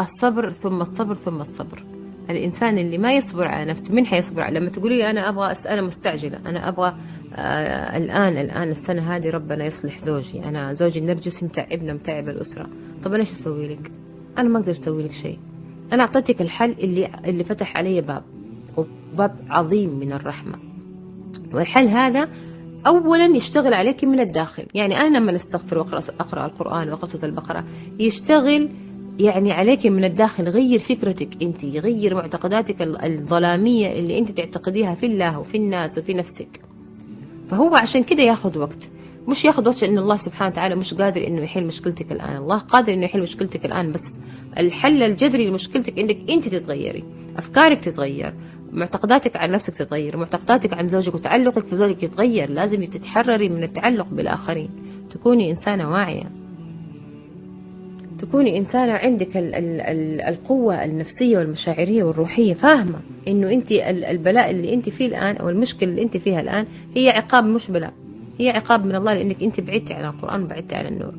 الصبر ثم الصبر ثم الصبر. الإنسان اللي ما يصبر على نفسه من حيصبر على؟ لما تقولي لي أنا أبغى أنا مستعجلة، أنا أبغى الآن السنة هذه ربنا يصلح زوجي، أنا زوجي النرجسي متعبنا متعب الأسرة. طب أنا إيش أسوي لك؟ أنا ما أقدر أسوي لك شيء. أنا أعطيتك الحل اللي فتح علي باب، وباب عظيم من الرحمة. والحل هذا أولا يشتغل عليك من الداخل. يعني أنا لما أستغفر وأقرأ القرآن وأقرأ سورة البقرة يشتغل يعني عليك من الداخل. غير فكرتك أنت، غير معتقداتك الظلامية اللي أنت تعتقديها في الله وفي الناس وفي نفسك. فهو عشان كده ياخذ وقت، مش ياخذ وقت إنه الله سبحانه وتعالى مش قادر إنه يحل مشكلتك الآن. الله قادر إنه يحل مشكلتك الآن، بس الحل الجذري لمشكلتك إنك أنت تتغيري، أفكارك تتغير، معتقداتك عن نفسك تتغير، معتقداتك عن زوجك وتعلقك في زوجك يتغير. لازم تتحرري من التعلق بالآخرين، تكوني إنسانة واعية، تكوني إنسانة عندك القوة النفسية والمشاعرية والروحية، فاهمة إنه أنت البلاء اللي أنت فيه الآن أو المشكلة اللي أنت فيها الآن هي عقاب مش بلاء، هي عقاب من الله، لأنك أنت بعدتي عن القرآن، بعدتي عن النور.